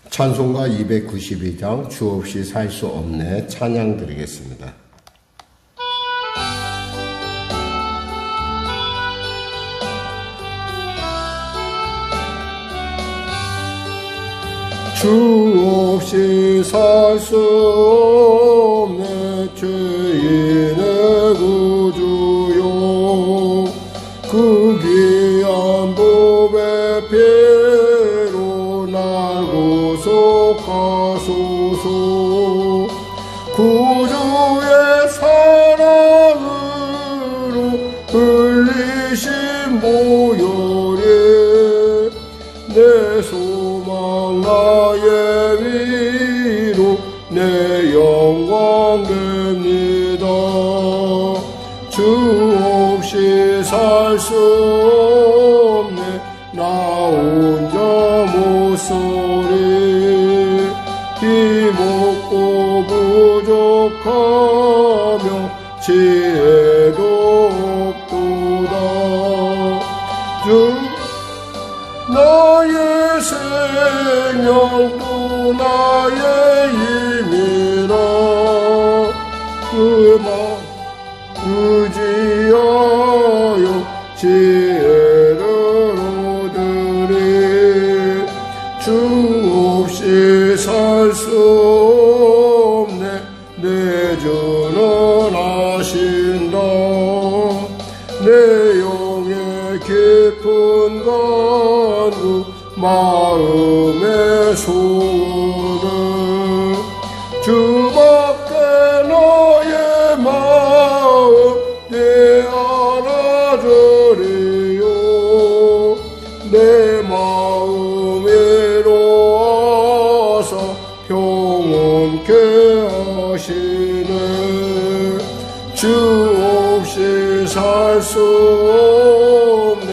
찬송가 292장 주 없이 살 수 없네 찬양 드리겠습니다. 주 없이 살 수 없네 죄인의 구주요 그 귀한 보배 피로 날 구속하소서 구주의 사랑으로 흘리신 보혈이 내 소망 나의 위로 내 영광 됩니다. 주 없이 살 수 없네 나 혼자 못소리 힘없고 부족하며 지혜도 없도다. 주 나의 생명도 나의 힘이라 그만 의지하여 지혜를 얻으리. 주 없이 살 수 없네 내 주는 아신다. 내 영의 깊은 간구 마음의 소원을 주밖에 너의 마음 내 알아주리요. 내 마음 위로하사 평온케 하시네. 주 없이 살 수 없네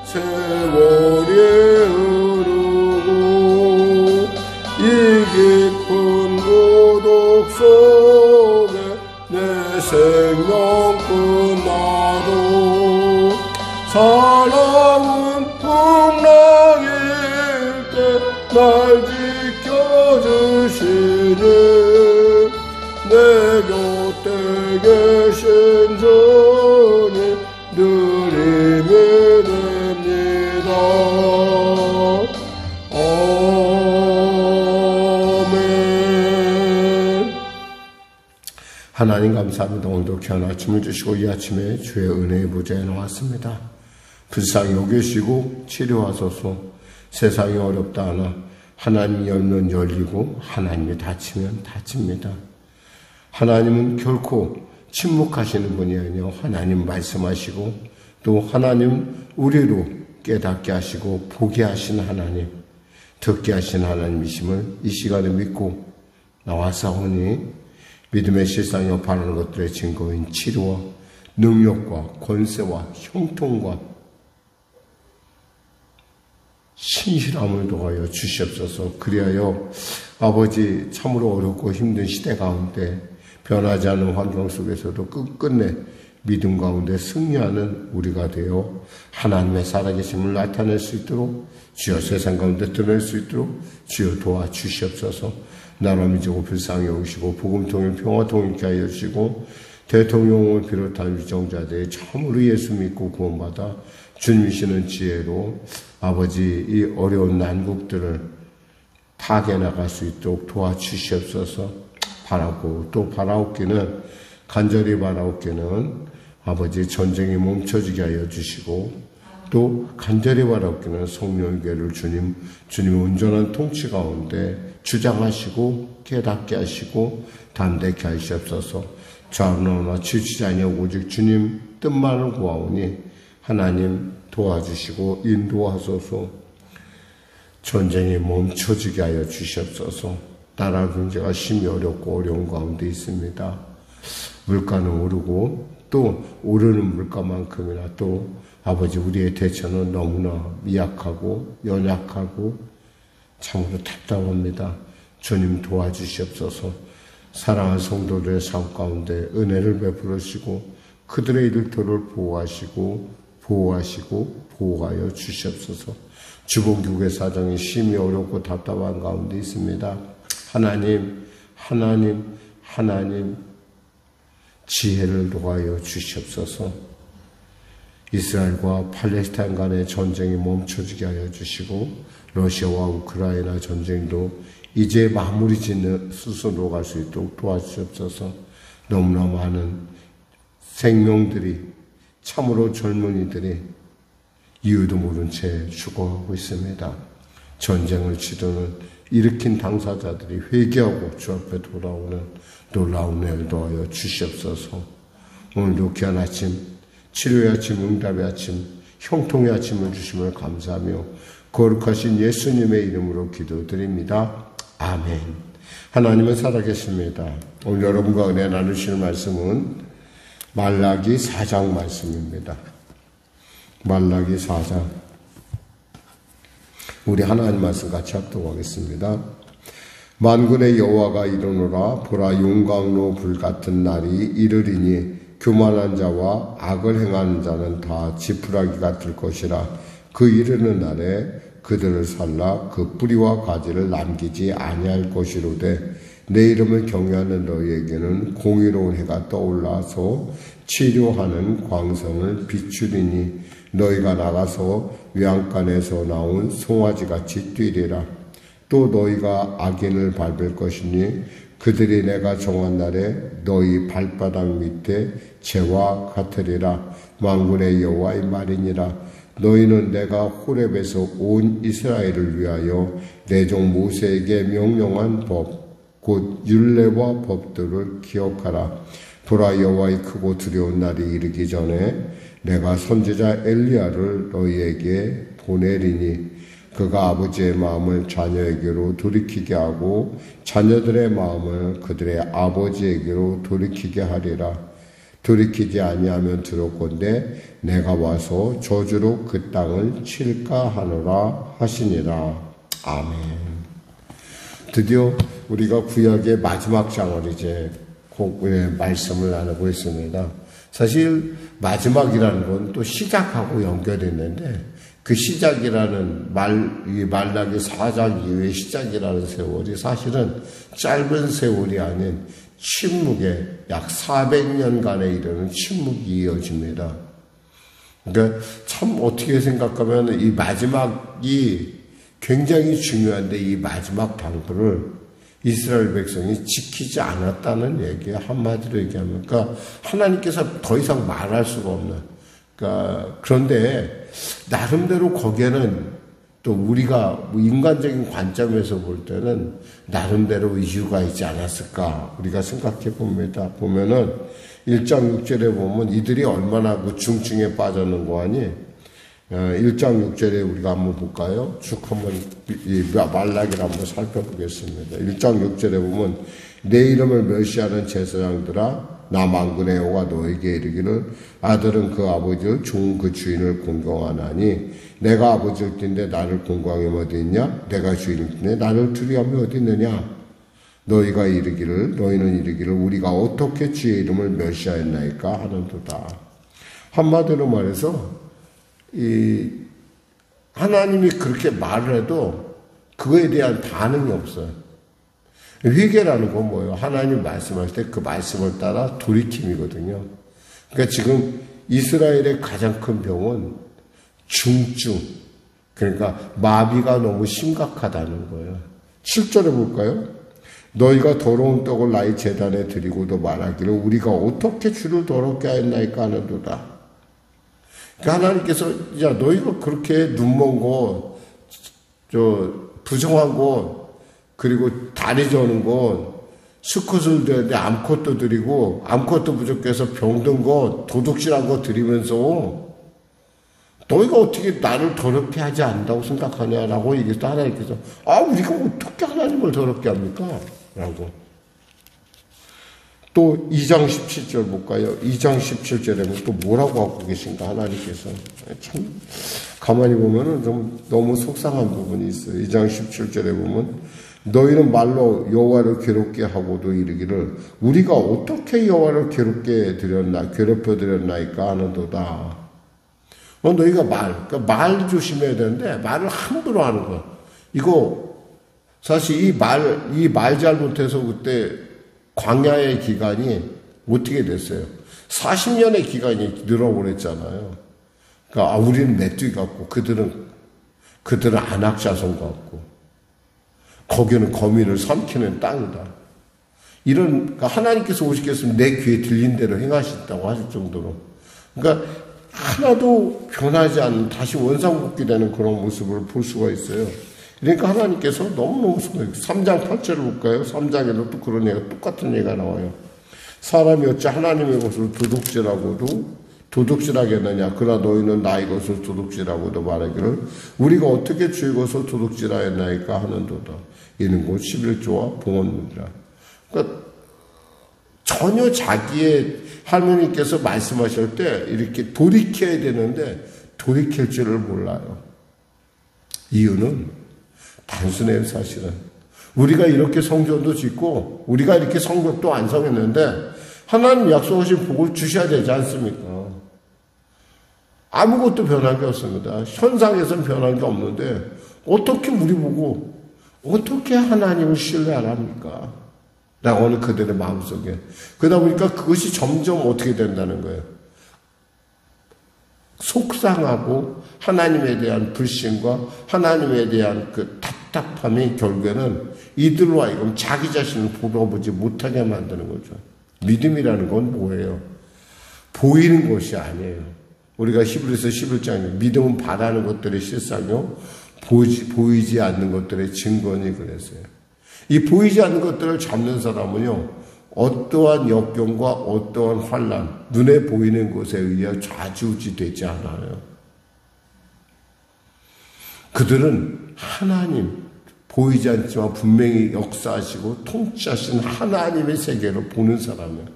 세월이 흐르고 이 깊은 고독 속에 내 생명 끝나도 사랑은 풍랑일 때 날 지켜주시니 내 곁에 계신 주님 늘 힘이 됩니다. 아멘. 하나님 감사합니다. 오늘도 귀한 아침을 주시고 이 아침에 주의 은혜의 보좌에 나왔습니다. 불쌍히 여기시고 치료하소서. 세상이 어렵다 하나 하나님이 열면 열리고 하나님이 닫히면 닫힙니다. 하나님은 결코 침묵하시는 분이 아니요 하나님 말씀하시고 또 하나님 우리로 깨닫게 하시고 보게 하시는 하나님, 듣게 하시는 하나님이심을 이 시간에 믿고 나와사오니 믿음의 실상이 바라는 것들의 증거인 치료와 능력과 권세와 형통과 신실함을 도하여 주시옵소서. 그리하여 아버지 참으로 어렵고 힘든 시대 가운데 변하지 않는 환경 속에서도 끝끝내 믿음 가운데 승리하는 우리가 되어 하나님의 살아계심을 나타낼 수 있도록 주여 세상 가운데 드러낼 수 있도록 주여 도와주시옵소서. 나라 민족을 불쌍히 여기시고 복음 통일 평화 통일케 하여 주시고 대통령을 비롯한 위정자들이 참으로 예수 믿고 구원받아 주님이시는 지혜로 아버지 이 어려운 난국들을 타개나갈 수 있도록 도와주시옵소서. 바라고 또 바라옵기는 간절히 바라옵기는 아버지 전쟁이 멈춰지게 하여 주시고 또 간절히 바라옵기는 성령의 교회를 주님의 온전한 통치 가운데 주장하시고 깨닫게 하시고 담대케 하시옵소서. 좌우나나 지치지 아니하고 오직 주님 뜻만을 구하오니 하나님 도와주시고 인도하소서. 전쟁이 멈춰지게 하여 주시옵소서. 나라 경제가 심히 어렵고 어려운 가운데 있습니다. 물가는 오르고 또 오르는 물가만큼이나 또 아버지 우리의 대처는 너무나 미약하고 연약하고 참으로 답답합니다. 주님 도와주시옵소서. 사랑하는 성도들의 삶 가운데 은혜를 베풀으시고 그들의 일터를 보호하시고 보호하여 주시옵소서. 주봉교회 사정이 심히 어렵고 답답한 가운데 있습니다. 하나님 지혜를 도하여 주시옵소서. 이스라엘과 팔레스타인 간의 전쟁이 멈춰지게 하여 주시고 러시아와 우크라이나 전쟁도 이제 마무리 짓는 수순으로 갈 수 있도록 도와주시옵소서. 너무나 많은 생명들이, 참으로 젊은이들이 이유도 모른 채 죽어가고 있습니다. 전쟁을 일으킨 당사자들이 회개하고 주 앞에 돌아오는 놀라운 날 도하여 주시옵소서. 오늘도 귀한 아침, 치료의 아침, 응답의 아침, 형통의 아침을 주심을 감사하며 거룩하신 예수님의 이름으로 기도드립니다. 아멘. 하나님은 살아계십니다. 오늘 여러분과 은혜 나누실 말씀은 말라기 4장 말씀입니다. 말라기 4장. 우리 하나님 말씀 같이 합독하겠습니다. 만군의 여호와가 이르노라. 보라, 용광로 불같은 날이 이르리니 교만한 자와 악을 행하는 자는 다 지푸라기가 될 것이라. 그 이르는 날에 그들을 살라 그 뿌리와 가지를 남기지 아니할 것이로되 내 이름을 경외하는 너희에게는 공의로운 해가 떠올라서 치료하는 광선을 비추리니 너희가 나가서 외양간에서 나온 송아지같이 뛰리라. 또 너희가 악인을 밟을 것이니 그들이 내가 정한 날에 너희 발바닥 밑에 재와 같으리라. 만군의 여호와의 말이니라. 너희는 내가 호렙에서 온 이스라엘을 위하여 내 종 모세에게 명령한 법 곧 율례와 법들을 기억하라. 보라, 여호와의 크고 두려운 날이 이르기 전에 내가 선지자 엘리야를 너희에게 보내리니 그가 아버지의 마음을 자녀에게로 돌이키게 하고 자녀들의 마음을 그들의 아버지에게로 돌이키게 하리라. 돌이키지 아니하면 들었건대 내가 와서 저주로 그 땅을 칠까 하노라 하시니라. 아멘. 드디어 우리가 구약의 마지막 장을 이제 말씀을 나누고 있습니다. 사실 마지막이라는 건 또 시작하고 연결이 있는데 그 시작이라는 이 말라기 4장 이후의 시작이라는 세월이 사실은 짧은 세월이 아닌 침묵에 약 400년간에 이르는 침묵이 이어집니다. 그러니까 참 어떻게 생각하면 이 마지막이 굉장히 중요한데 이 마지막 당부를 이스라엘 백성이 지키지 않았다는 얘기에 한마디로 얘기하면, 그러니까 하나님께서 더 이상 말할 수가 없는, 그러니까 그런데 나름대로 거기에는 또 우리가 인간적인 관점에서 볼 때는 나름대로 이유가 있지 않았을까 우리가 생각해 봅니다. 보면은 1장 6절에 보면 이들이 얼마나 그 중증에 빠졌는고 하니 1장 6절에 우리가 한번 볼까요? 쭉 한번 이 말라기를 한번 살펴보겠습니다. 1장 6절에 보면 내 이름을 멸시하는 제사장들아 나 만군의 여호와가 너에게 이르기를 아들은 그 아버지를 종 그 주인을 공경하나니 내가 아버지를 뛴데 나를 공경함이 어디 있냐? 내가 주인을 뛴데 나를 두려움이 어디 있느냐? 너희는 이르기를 우리가 어떻게 주의 이름을 멸시하였나이까 하는도다. 한마디로 말해서 하나님이 그렇게 말을 해도 그거에 대한 반응이 없어요. 회개라는 건 뭐예요? 하나님 말씀하실 때 그 말씀을 따라 돌이킴이거든요. 그러니까 지금 이스라엘의 가장 큰 병은 중증, 그러니까 마비가 너무 심각하다는 거예요. 7절에 볼까요? 너희가 더러운 떡을 나의 제단에 드리고도 말하기를 우리가 어떻게 주를 더럽게 하였나이까 하는도다. 그러니까 하나님께서 야 너희가 그렇게 눈먼 거, 부정한 거, 그리고 다리 저는 거, 수컷을 드리는데 암컷도 드리고 암컷도 부족해서 병든 거, 도둑질한 거 드리면서 너희가 어떻게 나를 더럽게 하지 않는다고 생각하냐라고 얘기해서 하나님께서 우리가 어떻게 하나님을 더럽게 합니까? 라고. 또 2장 17절 볼까요? 2장 17절에 또 뭐라고 하고 계신가 하나님께서. 참 가만히 보면은 좀 너무 속상한 부분이 있어요. 2장 17절에 보면 너희는 말로 여호와를 괴롭게 하고도 이르기를 우리가 어떻게 여호와를 괴롭혀 드렸나이까 하는도다. 너희가 말 조심해야 되는데, 말을 함부로 하는 거야. 이거, 사실 이 말 잘못해서 그때 광야의 기간이 어떻게 됐어요? 40년의 기간이 늘어버렸잖아요. 그러니까, 우리는 메뚜기 같고, 그들은 안악자손 같고, 거기는 거민을 삼키는 땅이다. 그러니까 하나님께서 오시겠으면 내 귀에 들린 대로 행하신다고 하실 정도로. 그러니까, 하나도 변하지 않는 다시 원상복귀되는 그런 모습을 볼 수가 있어요. 그러니까 하나님께서 너무너무 3장 8절을 볼까요? 3장에도 또 그런 얘기가 똑같은 얘기가 나와요. 사람이 어찌 하나님의 것을 도둑질하겠느냐. 그러나 너희는 나의 것을 도둑질하고도 말하기를 우리가 어떻게 주의 것을 도둑질하였나이까 하는도다. 이는 곧 11조와 봉헌문이라. 그러니까 전혀 자기의 할머니께서 말씀하실 때 이렇게 돌이켜야 되는데 돌이킬 줄을 몰라요. 이유는 단순해요. 사실은 우리가 이렇게 성전도 짓고 우리가 이렇게 성벽도 완성했는데 하나님 약속하신 복을 주셔야 되지 않습니까? 아무것도 변한 게 없습니다. 현상에서는 변한 게 없는데 어떻게 우리 보고 어떻게 하나님을 신뢰하랍니까? 라고 하는 그들의 마음속에. 그러다 보니까 그것이 점점 어떻게 된다는 거예요. 속상하고 하나님에 대한 불신과 하나님에 대한 그 답답함이 결국에는 이들로 하여금 자기 자신을 돌아보지 못하게 만드는 거죠. 믿음이라는 건 뭐예요? 보이는 것이 아니에요. 우리가 히브리서 11장에 믿음은 바라는 것들의 실상이요 보이지 않는 것들의 증거니 그랬어요. 이 보이지 않는 것들을 잡는 사람은요 어떠한 역경과 어떠한 환난, 눈에 보이는 것에 의해 좌지우지 되지 않아요. 그들은 하나님, 보이지 않지만 분명히 역사하시고 통치하신 하나님의 세계로 보는 사람이에요.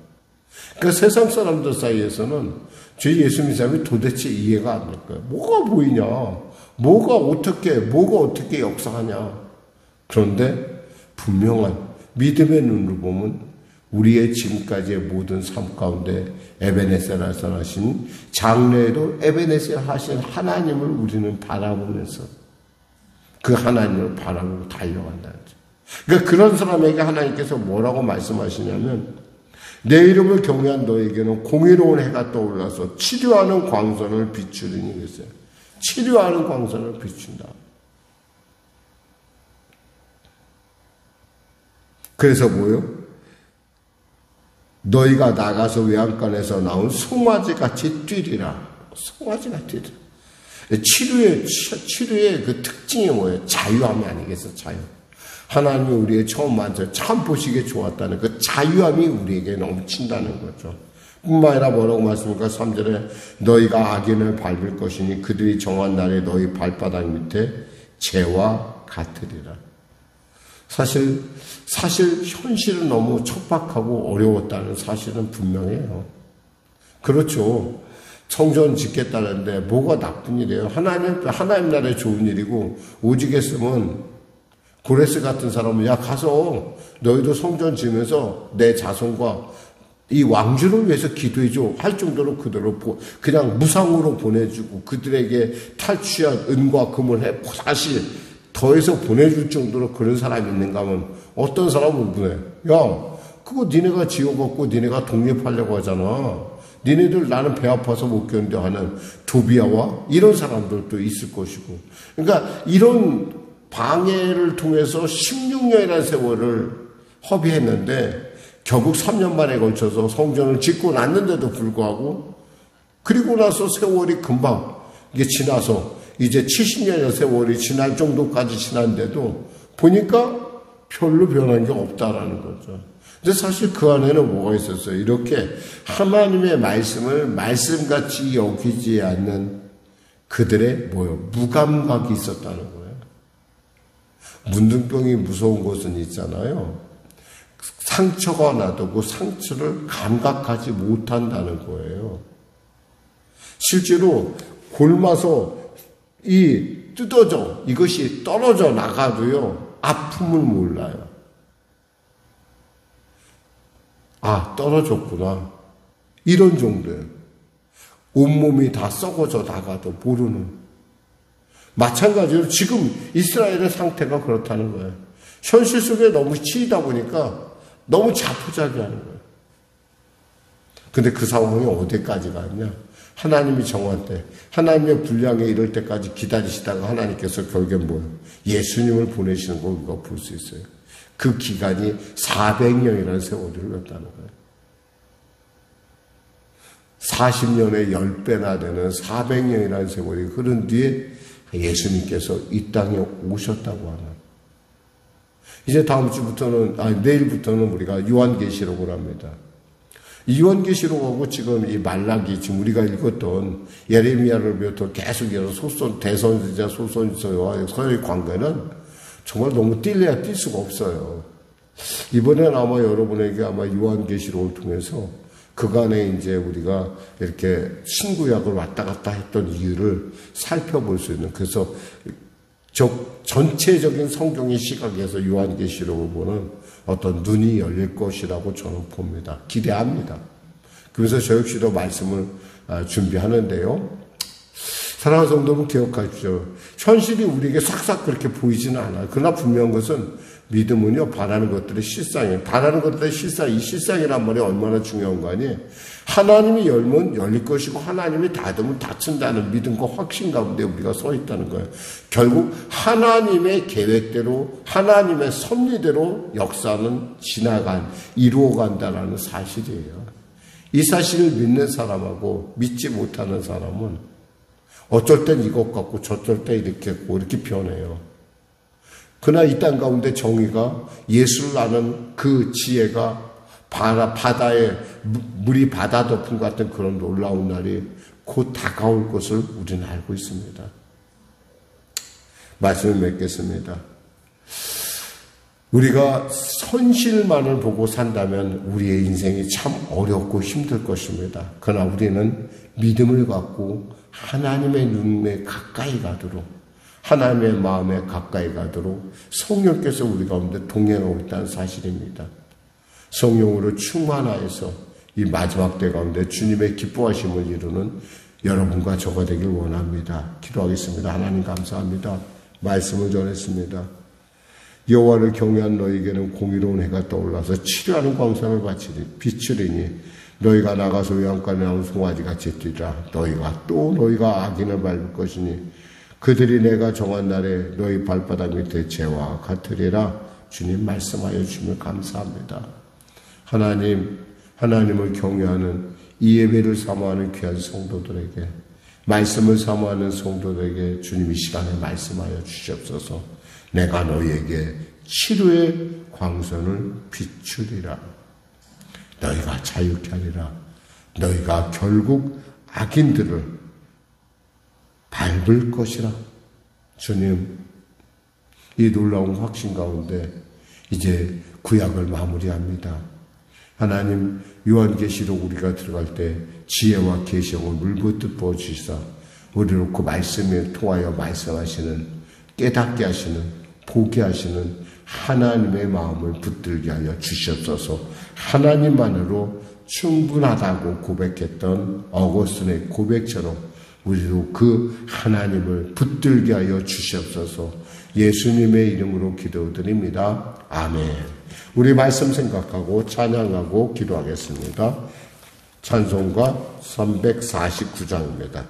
그러니까 세상 사람들 사이에서는 제 예수 믿는 사람이 도대체 이해가 안 될 거예요. 뭐가 보이냐? 뭐가 어떻게 역사하냐? 그런데 분명한 믿음의 눈으로 보면 우리의 지금까지의 모든 삶 가운데 에베네셀에서 하신 장래에도 에베네셀 하신 하나님을 우리는 바라보면서 그 하나님을 바라보고 달려간다는 거죠. 그러니까 그런 사람에게 하나님께서 뭐라고 말씀하시냐면 내 이름을 경외한 너에게는 공의로운 해가 떠올라서 치료하는 광선을 비추리니 그랬어요. 치료하는 광선을 비춘다. 그래서 뭐요? 너희가 나가서 외양간에서 나온 송아지같이 뛰리라. 송아지같이 뛰리라. 치료의 그 특징이 뭐예요? 자유함이 아니겠어, 자유. 하나님이 우리의 처음 만져 참 보시기에 좋았다는 그 자유함이 우리에게 넘친다는 거죠. 뿐만 아니라 뭐라고 말씀합니까? 3절에 너희가 악인을 밟을 것이니 그들이 정한 날에 너희 발바닥 밑에 재와 같으리라. 사실 현실은 너무 척박하고 어려웠다는 사실은 분명해요. 그렇죠. 성전 짓겠다는데 뭐가 나쁜 일이에요? 하나님 나라에 좋은 일이고 오직했으면 고레스 같은 사람은 야 가서 너희도 성전 지으면서 내 자손과 이 왕주를 위해서 기도해줘 할 정도로 그대로 그냥 무상으로 보내주고 그들에게 탈취한 은과 금을 사실 더해서 보내줄 정도로 그런 사람이 있는가 하면 어떤 사람은 보내. 야 그거 니네가 지어갖고 니네가 독립하려고 하잖아. 니네들 나는 배 아파서 못 견뎌 하는 도비아와 이런 사람들도 있을 것이고. 그러니까 이런 방해를 통해서 16년이라는 세월을 허비했는데 결국 3년 만에 걸쳐서 성전을 짓고 났는데도 불구하고 그리고 나서 세월이 금방 이게 지나서 이제 70년의 세월이 지날 정도까지 지났는데도 보니까 별로 변한 게 없다라는 거죠. 근데 사실 그 안에는 뭐가 있었어요? 이렇게 하나님의 말씀을 말씀같이 여기지 않는 그들의 무감각이 있었다는 거예요. 문둥병이 무서운 것은 있잖아요. 상처가 나도 그 상처를 감각하지 못한다는 거예요. 실제로 곪아서 뜯어져 이것이 떨어져 나가도요 아픔을 몰라요. 아 떨어졌구나 이런 정도예요. 온몸이 다 썩어져 나가도 모르는. 마찬가지로 지금 이스라엘의 상태가 그렇다는 거예요. 현실 속에 너무 치이다 보니까 너무 자포자기하는 거예요. 근데 그 상황이 어디까지 갔냐? 하나님이 정한 때, 하나님의 분량에 이를 때까지 기다리시다가 하나님께서 결국에 뭐예요? 예수님을 보내시는 걸 우리가 볼 수 있어요. 그 기간이 400년이라는 세월을 흘렀다는 거예요. 40년에 10배나 되는 400년이라는 세월이 흐른 뒤에 예수님께서 이 땅에 오셨다고 하는. 이제 다음 주부터는, 내일부터는 우리가 요한계시록을 합니다. 이 요한계시록하고 지금 이 말라기, 지금 우리가 읽었던 예레미야를 비롯해 계속 대선지자 소선지자와의 관계는 정말 너무 뛸래야 뛸 수가 없어요. 이번엔 아마 여러분에게 아마 요한계시록을 통해서 그간에 이제 우리가 이렇게 신구약을 왔다 갔다 했던 이유를 살펴볼 수 있는, 그래서 전체적인 성경의 시각에서 요한계시록을 보는 어떤 눈이 열릴 것이라고 저는 봅니다. 기대합니다. 그래서 저 역시도 말씀을 준비하는데요. 사랑하는 성도분 기억하십시오. 현실이 우리에게 싹싹 그렇게 보이지는 않아요. 그러나 분명한 것은 믿음은요, 바라는 것들의 실상이에요. 바라는 것들의 실상, 이 실상이란 말이 얼마나 중요한 거 아니에요? 하나님이 열면 열릴 것이고 하나님이 닫으면 닫힌다는 믿음과 확신 가운데 우리가 서 있다는 거예요. 결국 하나님의 계획대로, 하나님의 섭리대로 역사는 이루어간다는 사실이에요. 이 사실을 믿는 사람하고 믿지 못하는 사람은 어쩔 땐 이것 같고 저쩔 때 이렇게 했고 이렇게 변해요. 그러나 이 땅 가운데 정의가, 예수를 아는 그 지혜가 바다에 물이 바다 덮음 같은 그런 놀라운 날이 곧 다가올 것을 우리는 알고 있습니다. 말씀을 맺겠습니다. 우리가 현실만을 보고 산다면 우리의 인생이 참 어렵고 힘들 것입니다. 그러나 우리는 믿음을 갖고 하나님의 눈에 가까이 가도록, 하나님의 마음에 가까이 가도록 성령께서 우리 가운데 동행하고 있다는 사실입니다. 성령으로 충만하여서 이 마지막 때 가운데 주님의 기뻐하심을 이루는 여러분과 저가 되길 원합니다. 기도하겠습니다. 하나님 감사합니다. 말씀을 전했습니다. 여호와를 경외한 너희에게는 공의로운 해가 떠올라서 치료하는 광선을 비추리니 너희가 나가서 외양간에 나온 송아지같이 뛰라. 너희가 악인을 밟을 것이니 그들이 내가 정한 날에 너희 발바닥 밑에 재와 같으리라. 주님 말씀하여 주시면 감사합니다. 하나님을 경외하는 이 예배를 사모하는 귀한 성도들에게, 말씀을 사모하는 성도들에게 주님 이 시간에 말씀하여 주시옵소서. 내가 너희에게 치료의 광선을 비추리라. 너희가 자유케 하리라. 너희가 결국 악인들을 밟을 것이라. 주님, 이 놀라운 확신 가운데 이제 구약을 마무리합니다. 하나님, 요한계시록 우리가 들어갈 때 지혜와 계시록을 물붓듯 부어주시사 우리를 그 말씀에 통하여 말씀하시는, 깨닫게 하시는, 보게 하시는 하나님의 마음을 붙들게 하여 주시옵소서. 하나님만으로 충분하다고 고백했던 어거스틴의 고백처럼 우리도 그 하나님을 붙들게 하여 주시옵소서. 예수님의 이름으로 기도드립니다. 아멘. 우리 말씀 생각하고 찬양하고 기도하겠습니다. 찬송가 349장입니다.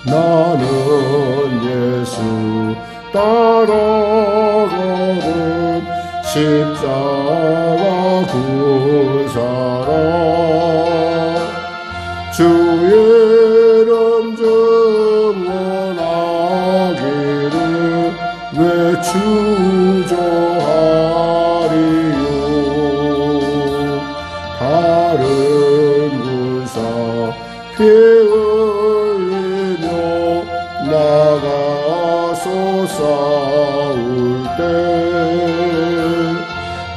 나는 예수 따라가는 십자가 그 사랑, 주의 이름 증언하기를 외추조하리요. 다른 군사 피 흘리며 나가서 싸울 때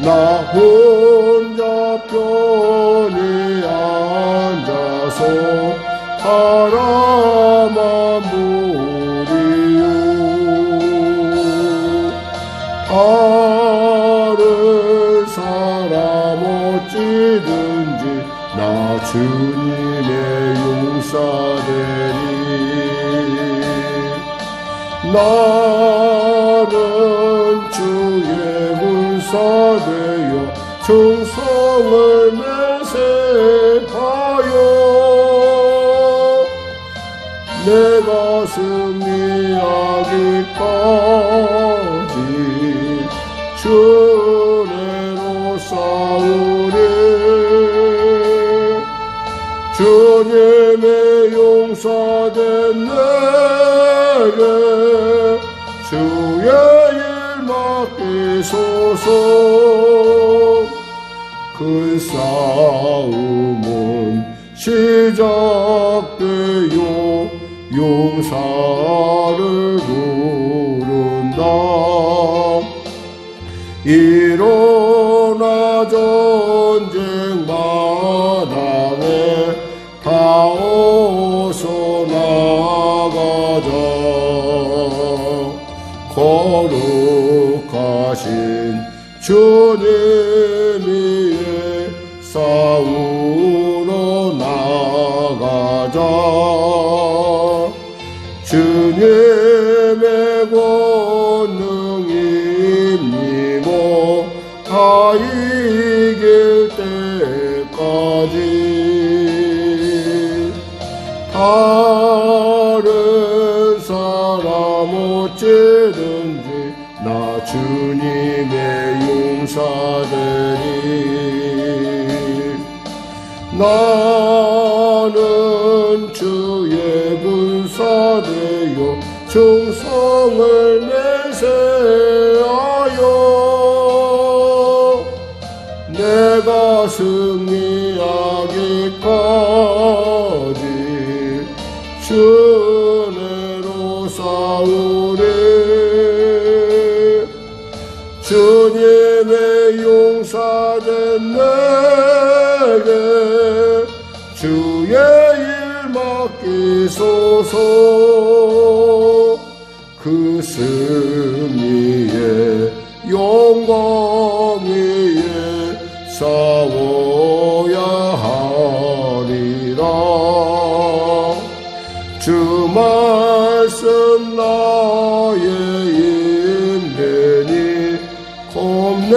나 혼자 편히 앉아서 바라 다른 사람 어찌든지 나 주님의 용사되리. 나는 주의 군사되어 충성을 맹세하여 내가 승리하기까지 주 은혜로 싸우리. 주님의 용사된 내게 주의 일 맡기소서. 그 싸움은 시작되어 용사를 부른다. 일어나 전쟁 마당에 다 어서 나가자. 거룩하신 주님 위에 싸우러 나가자. 주님의 권능이 힘입어 다 이길 때까지 다른 사람 어찌든지 나 주님의 용사되리. 나는 주의 군사되어 충성을 맹세하여 내가 승리하기까지 주 은혜로 싸우리. 주님의 용사된 내게 주의 일 맡기소서. 그 승리의 영광 위에 싸워야 하리라. 주 말씀 나의 힘되니 겁낼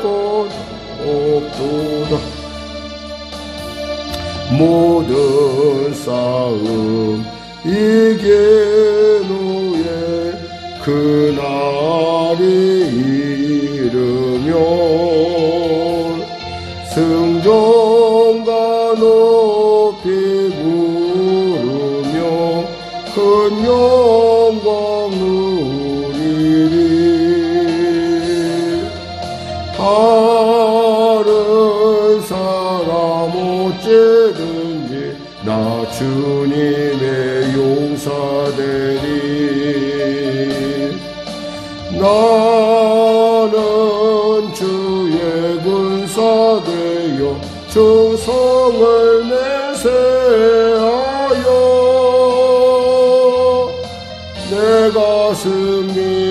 것 없도다. 모든 싸움 이긴 후에 그날이 이르면 승전가 높이 부르며 큰 영광 누리리. 다른 사람 어찌든지 나 주님의 용사되리. 나는 주의 군사되어 충성을 맹세하여 내가 승리하기까지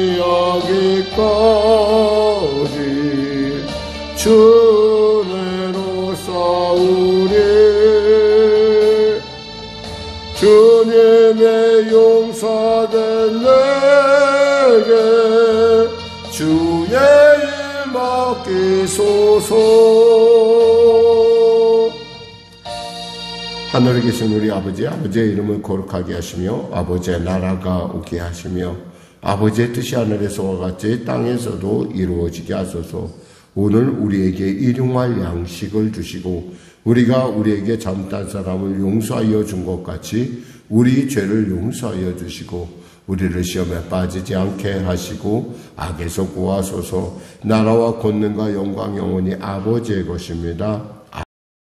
주 은혜로 싸우리. 주님의 용사된 내게 주의 일 맡기소서. 하늘에 계신 우리 아버지, 아버지의 이름을 거룩하게 하시며 아버지의 나라가 오게 하시며 아버지의 뜻이 하늘에서와 같이 땅에서도 이루어지게 하소서. 오늘 우리에게 일용할 양식을 주시고 우리가 우리에게 잘못한 사람을 용서하여 준 것 같이 우리 죄를 용서하여 주시고 우리를 시험에 빠지지 않게 하시고 악에서 구하소서. 나라와 권능과 영광 영원히 아버지의 것입니다.